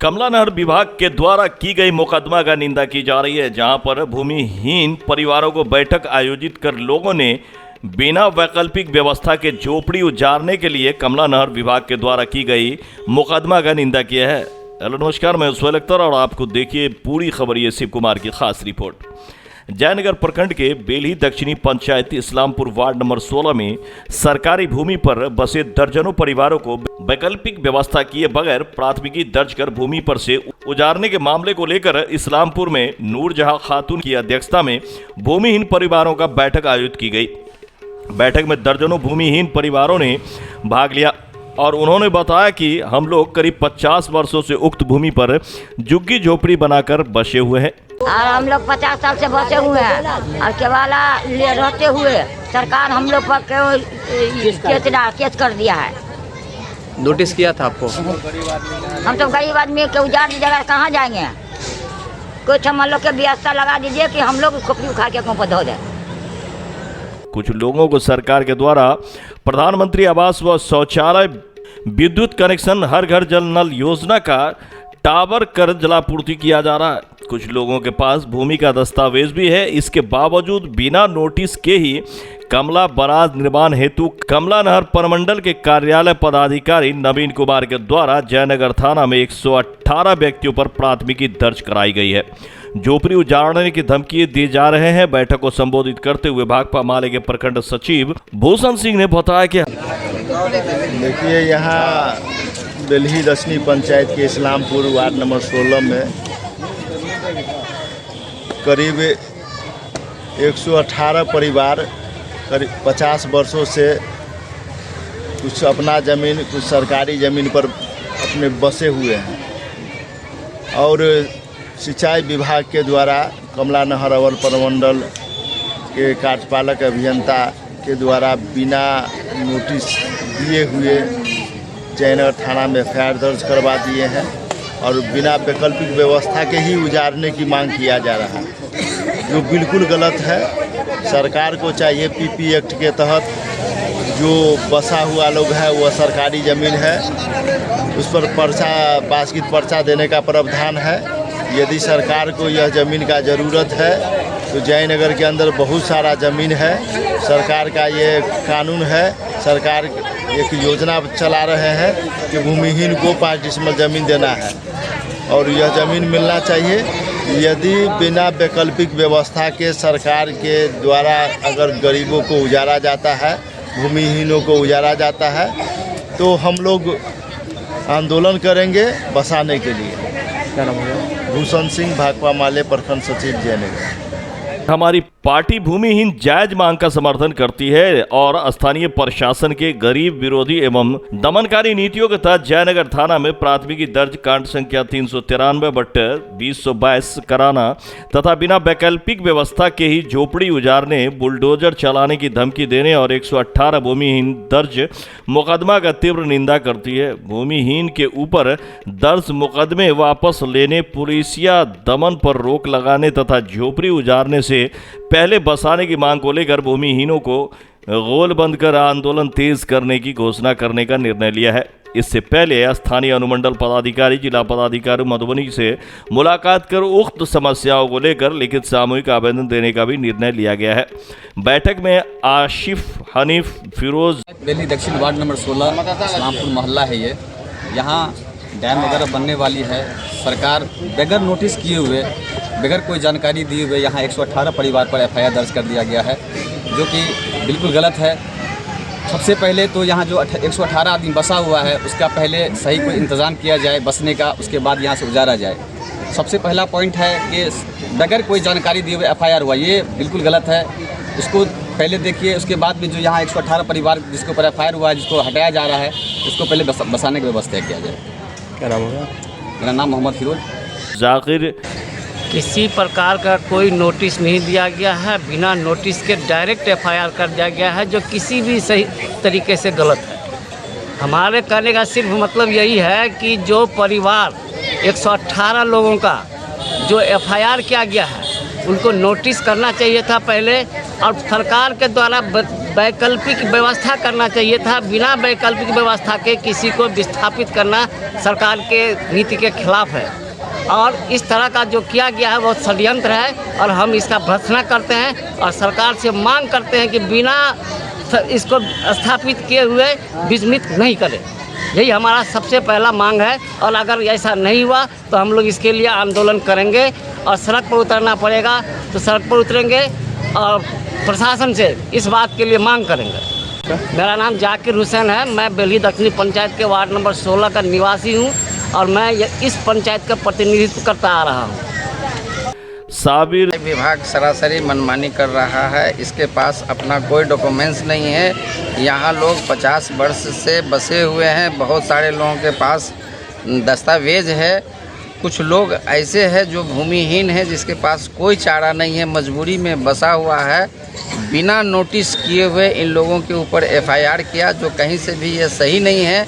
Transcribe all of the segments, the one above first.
कमला नहर विभाग के द्वारा की गई मुकदमा का निंदा की जा रही है, जहां पर भूमिहीन परिवारों को बैठक आयोजित कर लोगों ने बिना वैकल्पिक व्यवस्था के झोपड़ी उजारने के लिए कमला नहर विभाग के द्वारा की गई मुकदमा का निंदा किया है। हेलो नमस्कार, मैं उस्मान अख्तर और आपको देखिए पूरी खबर। ये शिव कुमार की खास रिपोर्ट। जयनगर प्रखंड के बेलही दक्षिणी पंचायत इस्लामपुर वार्ड नंबर 16 में सरकारी भूमि पर बसे दर्जनों परिवारों को वैकल्पिक व्यवस्था किए बगैर प्राथमिकी दर्ज कर भूमि पर से उजारने के मामले को लेकर इस्लामपुर में नूरजहां खातून की अध्यक्षता में भूमिहीन परिवारों का बैठक आयोजित की गई। बैठक में दर्जनों भूमिहीन परिवारों ने भाग लिया और उन्होंने बताया कि हम लोग करीब 50 वर्षों से उक्त भूमि पर झुग्गी झोपड़ी बनाकर बसे हुए हैं और हम लोग 50 साल से बसे हुए हैं और केवाला ले रहते हुए सरकार हम लोग पर केस कर दिया है। नोटिस किया था आपको? हम तो गरीब आदमी के उजाड़ जगह कहाँ जाएंगे? कुछ हम लोग के व्यवस्था लगा दीजिए कि हम लोग खोपड़ी उखा के कहीं पर धो दें। कुछ लोगों को सरकार के द्वारा प्रधानमंत्री आवास व शौचालय, विद्युत कनेक्शन, हर घर जल नल योजना का टावर कर जलापूर्ति किया जा रहा है। कुछ लोगों के पास भूमि का दस्तावेज भी है। इसके बावजूद बिना नोटिस के ही कमला बराज निर्माण हेतु कमला नहर प्रमंडल के कार्यालय पदाधिकारी नवीन कुमार के द्वारा जयनगर थाना में 118 व्यक्तियों पर प्राथमिकी दर्ज कराई गई है। झोपड़ी उजाड़ने की धमकी दी जा रहे हैं। बैठक को संबोधित करते हुए भाकपा माले के प्रखंड सचिव भूषण सिंह ने बताया कि देखिए, यहाँ बेलही दक्षिणी पंचायत के इस्लामपुर वार्ड नंबर 16 में करीब 118 परिवार करीब 50 वर्षों से कुछ अपना ज़मीन, कुछ सरकारी ज़मीन पर अपने बसे हुए हैं और सिंचाई विभाग के द्वारा कमला नहर अवर प्रमंडल के कार्यपालक अभियंता के द्वारा बिना नोटिस दिए हुए जयनगर थाना में एफआईआर दर्ज करवा दिए हैं और बिना वैकल्पिक व्यवस्था के ही उजारने की मांग किया जा रहा है, जो बिल्कुल गलत है। सरकार को चाहिए पीपी एक्ट के तहत जो बसा हुआ लोग है वह सरकारी ज़मीन है, उस पर पर्चा बास्किट पर्चा देने का प्रावधान है। यदि सरकार को यह ज़मीन का ज़रूरत है तो जयनगर के अंदर बहुत सारा ज़मीन है। सरकार का ये कानून है, सरकार एक योजना चला रहे हैं कि भूमिहीन को 5 डिसमिल ज़मीन देना है और यह ज़मीन मिलना चाहिए। यदि बिना वैकल्पिक व्यवस्था के सरकार के द्वारा अगर गरीबों को उजारा जाता है, भूमिहीनों को उजारा जाता है, तो हम लोग आंदोलन करेंगे बसाने के लिए। क्या नाम है? भूषण सिंह, भाकपा माले प्रखंड सचिव जयनगर। हमारी पार्टी भूमिहीन जायज मांग का समर्थन करती है और स्थानीय प्रशासन के गरीब विरोधी एवं दमनकारी नीतियों के तहत जयनगर थाना में प्राथमिकी दर्ज कांड संख्या 393/2022 कराना तथा बिना वैकल्पिक व्यवस्था के ही झोपड़ी उजारने, बुलडोजर चलाने की धमकी देने और 118 भूमिहीन दर्ज मुकदमा का तीव्र निंदा करती है। भूमिहीन के ऊपर दर्ज मुकदमे वापस लेने, पुलिसिया दमन पर रोक लगाने तथा झोपड़ी उजारने से पहले बसाने की मांग को लेकर भूमिहीनों को गोलबंद कर आंदोलन तेज करने की घोषणा करने का निर्णय लिया है। इससे पहले स्थानीय अनुमंडल पदाधिकारी, जिला पदाधिकारी मधुबनी से मुलाकात कर उक्त समस्याओं को लेकर लिखित सामूहिक आवेदन देने का भी निर्णय लिया गया है। बैठक में आशिफ, हनीफ, फिरोज। बेलही दक्षिण वार्ड नंबर 16 इस्लामपुर मोहल्ला है ये। यहाँ डैम वगैरह बनने वाली है। सरकार बगैर नोटिस किए हुए, बगैर कोई जानकारी दिए हुए यहाँ 118 परिवार पर एफआईआर दर्ज कर दिया गया है, जो कि बिल्कुल गलत है। सबसे पहले तो यहाँ जो 118 आदमी बसा हुआ है उसका पहले सही कोई इंतज़ाम किया जाए बसने का, उसके बाद यहाँ से उजारा जाए। सबसे पहला पॉइंट है कि बगैर कोई जानकारी दिए हुए एफआईआर हुआ, ये बिल्कुल गलत है। उसको पहले देखिए, उसके बाद भी जो यहाँ 118 परिवार जिसके ऊपर एफआईआर हुआ है, जिसको हटाया जा रहा है, उसको पहले बसाने की व्यवस्था किया जाए। क्या नाम होगा? मेरा नाम मोहम्मद फिरोज। जाकिर, किसी प्रकार का कोई नोटिस नहीं दिया गया है। बिना नोटिस के डायरेक्ट एफआईआर कर दिया गया है, जो किसी भी सही तरीके से गलत है। हमारे कहने का सिर्फ मतलब यही है कि जो परिवार 118 लोगों का जो एफआईआर किया गया है, उनको नोटिस करना चाहिए था पहले, और सरकार के द्वारा वैकल्पिक व्यवस्था करना चाहिए था। बिना वैकल्पिक व्यवस्था के किसी को विस्थापित करना सरकार के नीति के खिलाफ है और इस तरह का जो किया गया है वो षड्यंत्र है और हम इसका भर्त्सना करते हैं और सरकार से मांग करते हैं कि बिना इसको स्थापित किए हुए विस्मित नहीं करें। यही हमारा सबसे पहला मांग है और अगर ऐसा नहीं हुआ तो हम लोग इसके लिए आंदोलन करेंगे और सड़क पर उतरना पड़ेगा तो सड़क पर उतरेंगे और प्रशासन से इस बात के लिए मांग करेंगे। मेरा नाम जाकिर हुसैन है, मैं बेल्ही दक्षिणी पंचायत के वार्ड नंबर 16 का निवासी हूँ और मैं इस पंचायत का प्रतिनिधित्व करता आ रहा हूँ। साबिर विभाग सरासरी मनमानी कर रहा है, इसके पास अपना कोई डॉक्यूमेंट्स नहीं है। यहाँ लोग 50 वर्ष से बसे हुए हैं, बहुत सारे लोगों के पास दस्तावेज है। कुछ लोग ऐसे हैं जो भूमिहीन है, जिसके पास कोई चारा नहीं है, मजबूरी में बसा हुआ है। बिना नोटिस किए हुए इन लोगों के ऊपर FIR किया, जो कहीं से भी ये सही नहीं है।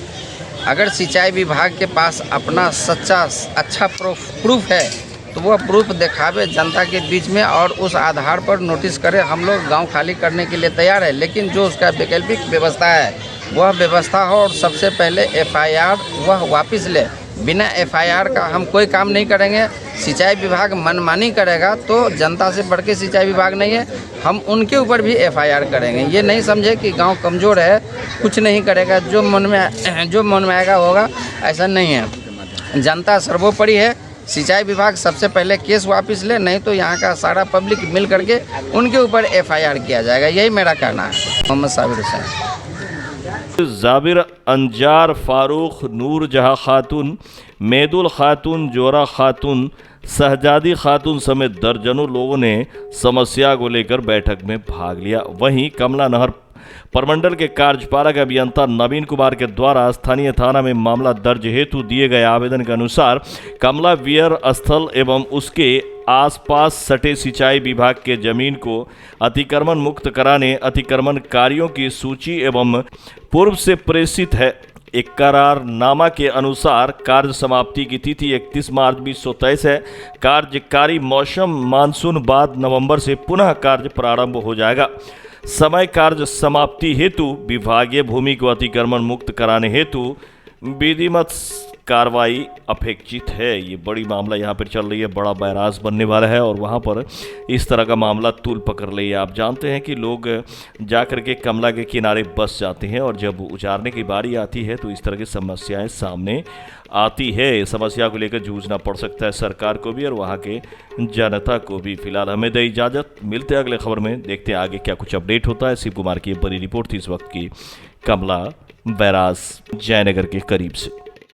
अगर सिंचाई विभाग के पास अपना सच्चा अच्छा प्रूफ है तो वह प्रूफ दिखावे जनता के बीच में और उस आधार पर नोटिस करे। हम लोग गांव खाली करने के लिए तैयार है, लेकिन जो उसका वैकल्पिक व्यवस्था है वह व्यवस्था हो और सबसे पहले FIR वह वापस ले। बिना FIR का हम कोई काम नहीं करेंगे। सिंचाई विभाग मनमानी करेगा तो जनता से बढ़ के सिंचाई विभाग नहीं है, हम उनके ऊपर भी FIR करेंगे। ये नहीं समझे कि गांव कमज़ोर है, कुछ नहीं करेगा, जो मन में आएगा होगा, ऐसा नहीं है। जनता सर्वोपरि है। सिंचाई विभाग सबसे पहले केस वापस ले, नहीं तो यहाँ का सारा पब्लिक मिल करके उनके ऊपर FIR किया जाएगा। यही मेरा कहना है। मोहम्मद साबिर हुसैन। जाबिर अंजार, फारूक, नूर जहाँ खातून, मेदुल खातून, जोरा खातून, शहजादी खातून समेत दर्जनों लोगों ने समस्या को लेकर बैठक में भाग लिया। वहीं कमला नहर प्रमंडल के कार्यपालक अभियंता नवीन कुमार के द्वारा स्थानीय थाना में मामला दर्ज हेतु दिए गए आवेदन के अनुसार कमला विहार स्थल एवं उसके आसपास सटे सिंचाई विभाग के जमीन को अतिक्रमण मुक्त कराने अतिक्रमणकारियों की सूची एवं पूर्व से प्रेषित है। एक करारनामा के अनुसार कार्य समाप्ति की तिथि 31 मार्च 2023 है। कार्यकारी मौसम मानसून बाद नवंबर से पुनः कार्य प्रारंभ हो जाएगा। समय कार्य समाप्ति हेतु विभागीय भूमि को अतिक्रमण मुक्त कराने हेतु विधिवत कार्रवाई अपेक्षित है। ये बड़ी मामला यहाँ पर चल रही है, बड़ा बैराज बनने वाला है और वहाँ पर इस तरह का मामला तूल पकड़ रही है। आप जानते हैं कि लोग जाकर के कमला के किनारे बस जाते हैं और जब उजारने की बारी आती है तो इस तरह की समस्याएं सामने आती है। समस्या को लेकर जूझना पड़ सकता है सरकार को भी और वहाँ के जनता को भी। फिलहाल हमें दे इजाज़त, मिलते हैं अगले खबर में, देखते हैं आगे क्या कुछ अपडेट होता है। शिव कुमार की बड़ी रिपोर्ट थी इस वक्त की कमला बैराज जयनगर के करीब से।